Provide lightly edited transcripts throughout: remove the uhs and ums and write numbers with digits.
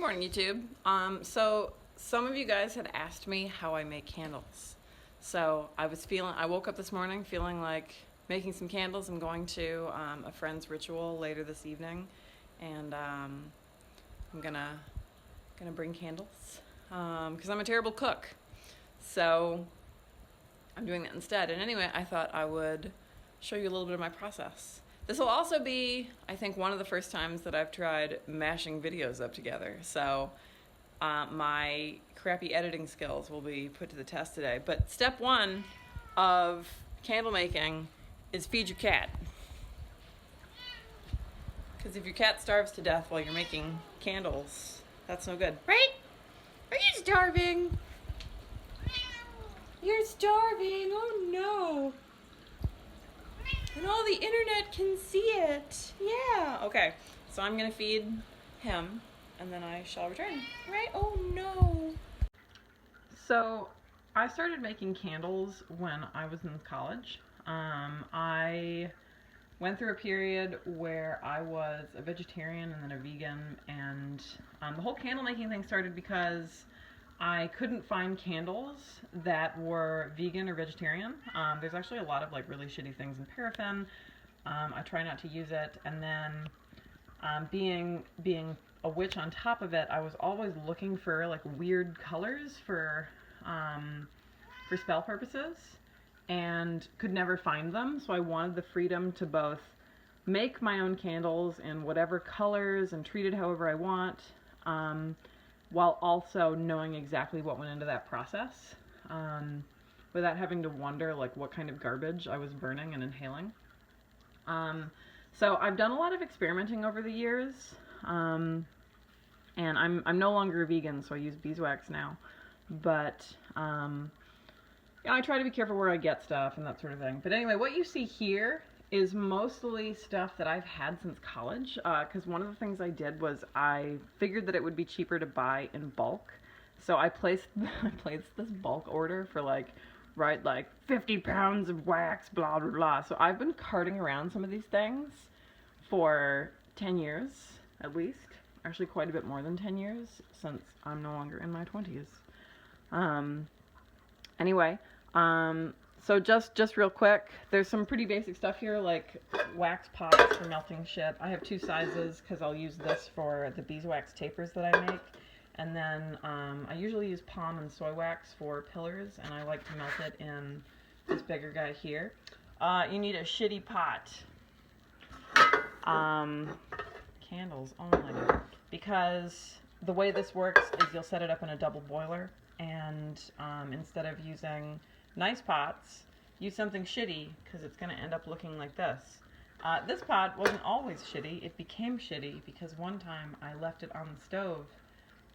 morning, YouTube. So some of you guys had asked me how I make candles. So I woke up this morning feeling like making some candles. I'm going to a friend's ritual later this evening, and I'm gonna bring candles because I'm a terrible cook. So I'm doing that instead. And anyway, I thought I would show you a little bit of my process. This will also be, I think, one of the first times that I've tried mashing videos up together. So my crappy editing skills will be put to the test today. But step one of candle making is feed your cat. Because if your cat starves to death while you're making candles, that's no good. Right? Are you starving? You're starving. Oh no. And all the internet can see it. Yeah. Okay. So I'm going to feed him and then I shall return. Right? Oh no. So I started making candles when I was in college. I went through a period where I was a vegetarian and then a vegan, and the whole candle making thing started because I couldn't find candles that were vegan or vegetarian. There's actually a lot of like really shitty things in paraffin. I try not to use it, and then being a witch on top of it, I was always looking for like weird colors for spell purposes, and could never find them. So I wanted the freedom to both make my own candles in whatever colors and treat it however I want. While also knowing exactly what went into that process, without having to wonder like what kind of garbage I was burning and inhaling. So I've done a lot of experimenting over the years, and I'm no longer a vegan, so I use beeswax now. But I try to be careful where I get stuff and that sort of thing. But anyway, what you see here is mostly stuff that I've had since college, because one of the things I did was I figured that it would be cheaper to buy in bulk. So I placed this bulk order for like 50 pounds of wax, blah, blah, blah. So I've been carting around some of these things for 10 years, at least. Actually quite a bit more than 10 years, since I'm no longer in my 20s. Anyway, so just real quick, there's some pretty basic stuff here, like wax pots for melting shit. I have two sizes because I'll use this for the beeswax tapers that I make. And then I usually use palm and soy wax for pillars, and I like to melt it in this bigger guy here. You need a shitty pot. Candles only. Because the way this works is you'll set it up in a double boiler, and instead of using nice pots, use something shitty, because it's going to end up looking like this. This pot wasn't always shitty. It became shitty because one time I left it on the stove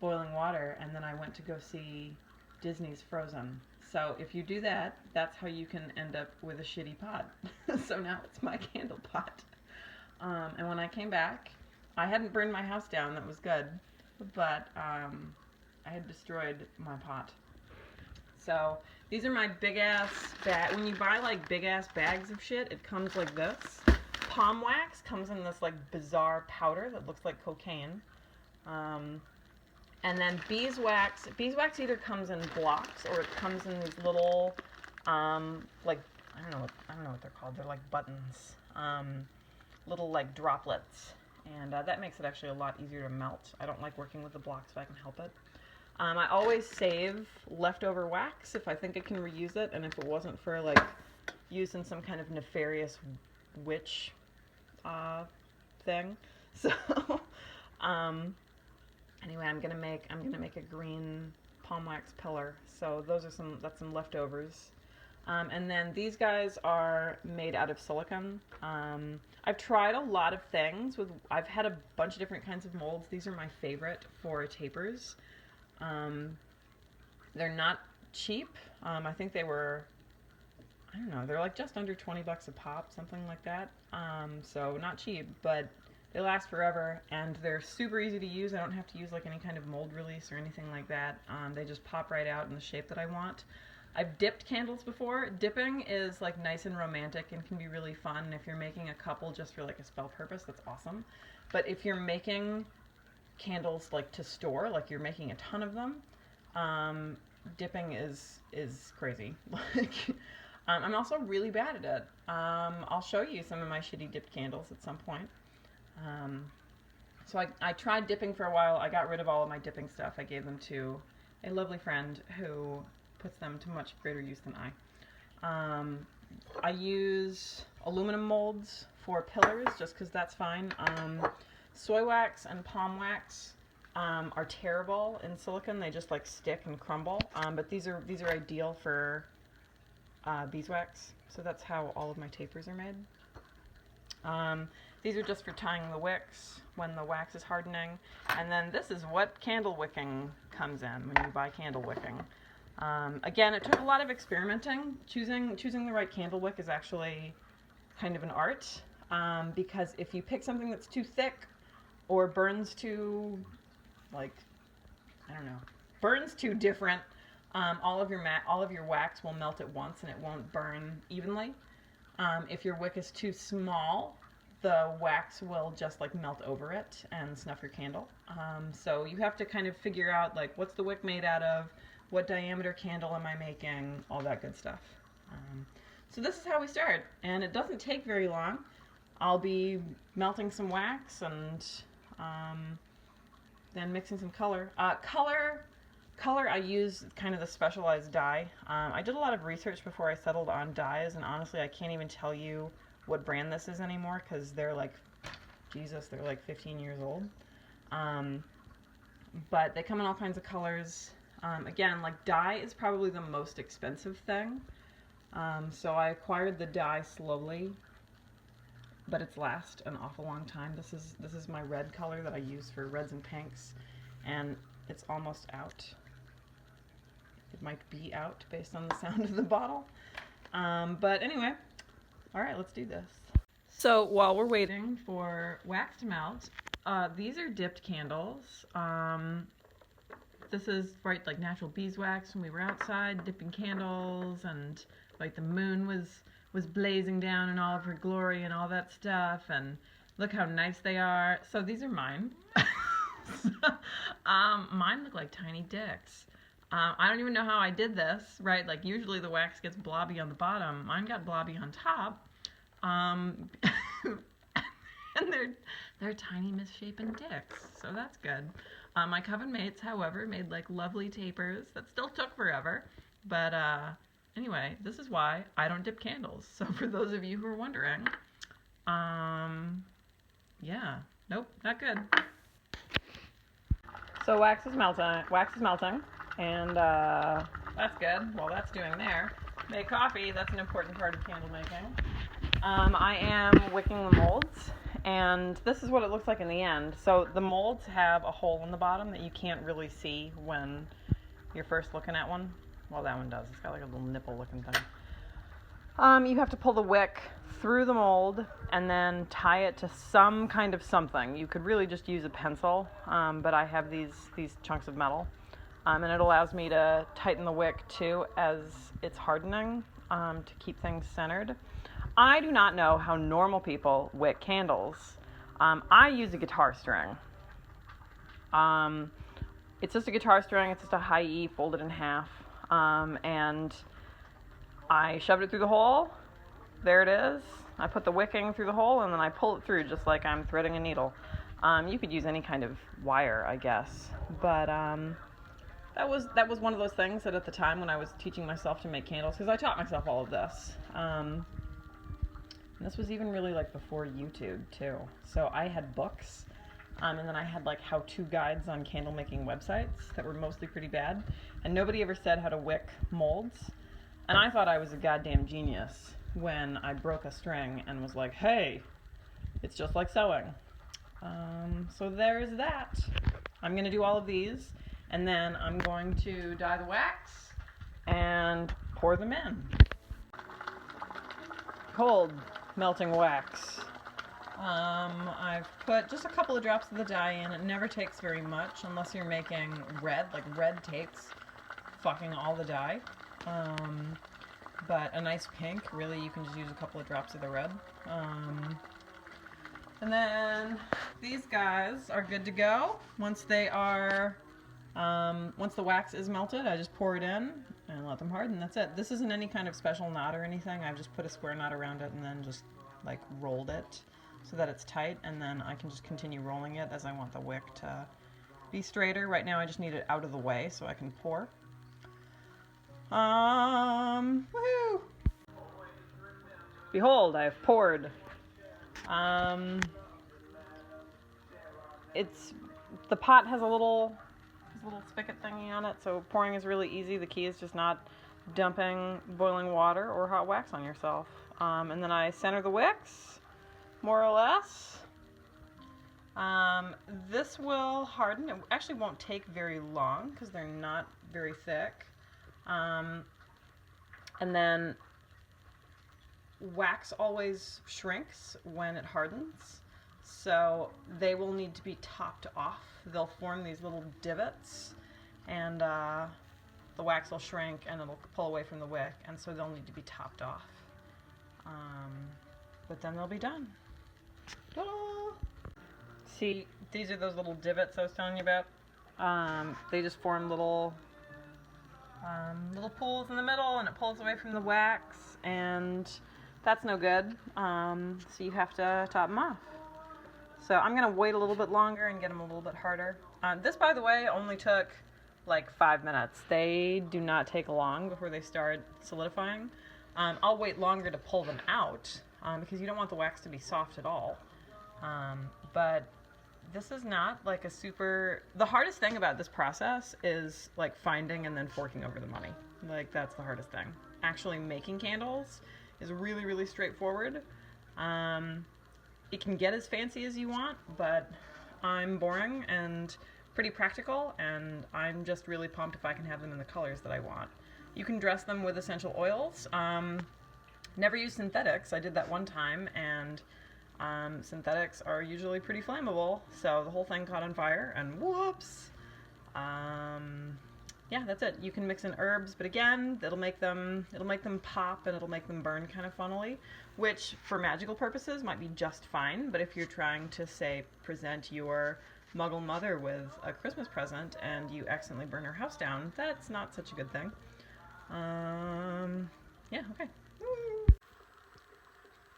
boiling water, and then I went to go see Disney's Frozen. So if you do that, that's how you can end up with a shitty pot. So now it's my candle pot. And when I came back, I hadn't burned my house down. That was good. But I had destroyed my pot. So these are my big ass bag. When you buy like big ass bags of shit, it comes like this. Palm wax comes in this like bizarre powder that looks like cocaine. And then beeswax either comes in blocks or it comes in these little like I don't know what they're called. They're like buttons, little like droplets, and that makes it actually a lot easier to melt. I don't like working with the blocks if I can help it. I always save leftover wax if I think I can reuse it, and if it wasn't for like use in some kind of nefarious witch thing. So anyway, I'm gonna make a green palm wax pillar. So that's some leftovers. And then these guys are made out of silicone. I've tried a lot of things I've had a bunch of different kinds of molds. These are my favorite for tapers. They're not cheap. I think they were, I don't know, they're like just under 20 bucks a pop, something like that. So not cheap, but they last forever, and they're super easy to use. I don't have to use like any kind of mold release or anything like that. They just pop right out in the shape that I want. I've dipped candles before. Dipping is like nice and romantic and can be really fun. If you're making a couple just for like a spell purpose, that's awesome. But if you're making candles like to store, like you're making a ton of them, dipping is crazy. Like, I'm also really bad at it. I'll show you some of my shitty dipped candles at some point. So I tried dipping for a while. I got rid of all of my dipping stuff. I gave them to a lovely friend who puts them to much greater use than I. I use aluminum molds for pillars just because that's fine. Soy wax and palm wax are terrible in silicone. They just like stick and crumble. But these are ideal for beeswax. So that's how all of my tapers are made. These are just for tying the wicks when the wax is hardening. And then this is what candle wicking comes in when you buy candle wicking. Again, it took a lot of experimenting. Choosing the right candle wick is actually kind of an art, because if you pick something that's too thick or burns too, like, I don't know, burns too different, all of your wax will melt at once and it won't burn evenly. If your wick is too small, the wax will just like melt over it and snuff your candle. So you have to kind of figure out like what's the wick made out of, what diameter candle am I making, all that good stuff. So this is how we start, and it doesn't take very long. I'll be melting some wax and then mixing some color. Color, I use kind of the specialized dye. I did a lot of research before I settled on dyes, and honestly, I can't even tell you what brand this is anymore because they're like, Jesus, they're like 15 years old. But they come in all kinds of colors. Again, like dye is probably the most expensive thing. So I acquired the dye slowly, but it's last an awful long time. This is my red color that I use for reds and pinks, and it's almost out. It might be out based on the sound of the bottle. But anyway, all right, let's do this. So while we're waiting for wax to melt, these are dipped candles. This is right like natural beeswax when we were outside dipping candles, and like the moon was blazing down in all of her glory and all that stuff, and look how nice they are. So these are mine. Mine look like tiny dicks. I don't even know how I did this, right? Like usually the wax gets blobby on the bottom. Mine got blobby on top. And they're tiny misshapen dicks, so that's good. My coven mates, however, made like lovely tapers that still took forever. But anyway, this is why I don't dip candles. So for those of you who are wondering, yeah, nope, not good. So wax is melting, and that's good. Well, that's doing there. Make coffee, that's an important part of candle making. I am wicking the molds, and this is what it looks like in the end. So the molds have a hole in the bottom that you can't really see when you're first looking at one. Well, that one does. It's got like a little nipple looking thing. You have to pull the wick through the mold and then tie it to some kind of something. You could really just use a pencil, but I have these chunks of metal. And it allows me to tighten the wick too as it's hardening, to keep things centered. I do not know how normal people wick candles. I use a guitar string. It's just a guitar string. It's just a high E folded in half. And I shoved it through the hole. There it is. I put the wicking through the hole, and then I pull it through just like I'm threading a needle. You could use any kind of wire, I guess. But that was one of those things that at the time when I was teaching myself to make candles, because I taught myself all of this. And this was even really like before YouTube too. So I had books, and then I had like how-to guides on candle making websites that were mostly pretty bad, and nobody ever said how to wick molds. And I thought I was a goddamn genius when I broke a string and was like, hey, it's just like sewing. So there's that. I'm gonna do all of these, and then I'm going to dye the wax and pour them in. Cold melting wax. I've put just a couple of drops of the dye in. It never takes very much unless you're making red. Like red takes fucking all the dye. But a nice pink, really you can just use a couple of drops of the red. And then these guys are good to go. Once they are, once the wax is melted, I just pour it in and let them harden. That's it. This isn't any kind of special knot or anything. I've just put a square knot around it and then just like rolled it so that it's tight, and then I can just continue rolling it as I want the wick to be straighter. Right now I just need it out of the way so I can pour. Woohoo! Behold, I have poured. The pot has a little spigot thingy on it, so pouring is really easy. The key is just not dumping boiling water or hot wax on yourself. And then I center the wicks, more or less. This will harden. It actually won't take very long because they're not very thick. And then wax always shrinks when it hardens, so they will need to be topped off. They'll form these little divots, and the wax will shrink and it'll pull away from the wick, and so they'll need to be topped off. But then they'll be done. Ta-da! See, these are those little divots I was telling you about. They just form little pools in the middle, and it pulls away from the wax, and that's no good. So you have to top them off. So I'm gonna wait a little bit longer and get them a little bit harder. This, by the way, only took like 5 minutes. They do not take long before they start solidifying. I'll wait longer to pull them out because you don't want the wax to be soft at all. But this is not like a super... The hardest thing about this process is like finding and then forking over the money. Like, that's the hardest thing. Actually making candles is really, really straightforward. It can get as fancy as you want, but I'm boring and pretty practical, and I'm just really pumped if I can have them in the colors that I want. You can dress them with essential oils. Never use synthetics. I did that one time, and synthetics are usually pretty flammable, so the whole thing caught on fire, and whoops. Yeah, that's it. You can mix in herbs, but again, it'll make them pop, and it'll make them burn kind of funnily, which for magical purposes might be just fine, but if you're trying to, say, present your Muggle mother with a Christmas present and you accidentally burn her house down, that's not such a good thing. Yeah, okay.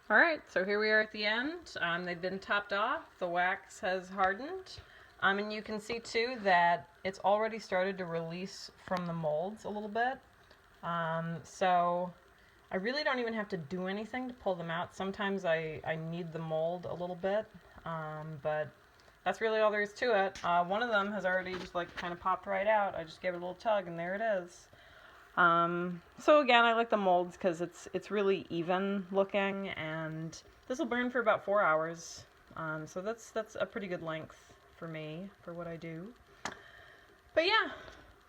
Alright, so here we are at the end. They've been topped off. The wax has hardened. And you can see too that it's already started to release from the molds a little bit. So I really don't even have to do anything to pull them out. Sometimes I knead the mold a little bit, but that's really all there is to it. One of them has already just like kind of popped right out. I just gave it a little tug and there it is. So again, I like the molds because it's really even looking, and this will burn for about 4 hours. So that's a pretty good length for me, for what I do. But yeah,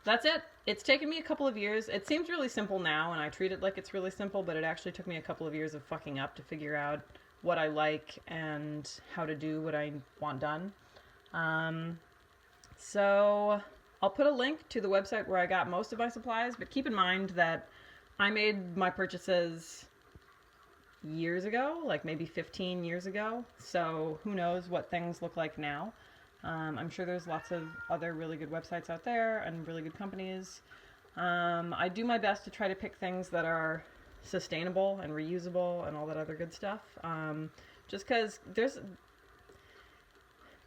that's it. It's taken me a couple of years. It seems really simple now, and I treat it like it's really simple, but it actually took me a couple of years of fucking up to figure out what I like and how to do what I want done. So I'll put a link to the website where I got most of my supplies, but keep in mind that I made my purchases years ago, like maybe 15 years ago, so who knows what things look like now. I'm sure there's lots of other really good websites out there and really good companies. I do my best to try to pick things that are sustainable and reusable and all that other good stuff. Just because there's...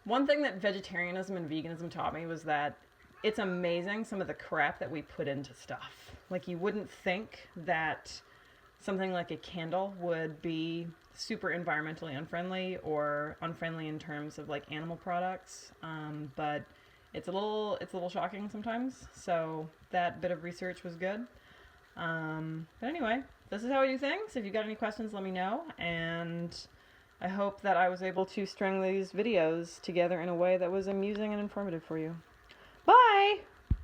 One thing that vegetarianism and veganism taught me was that it's amazing some of the crap that we put into stuff. Like, you wouldn't think that something like a candle would be super environmentally unfriendly or unfriendly in terms of like animal products, but it's a little shocking sometimes. So that bit of research was good. But anyway, this is how I do things. If you got any questions, let me know, and I hope that I was able to string these videos together in a way that was amusing and informative for you. Bye!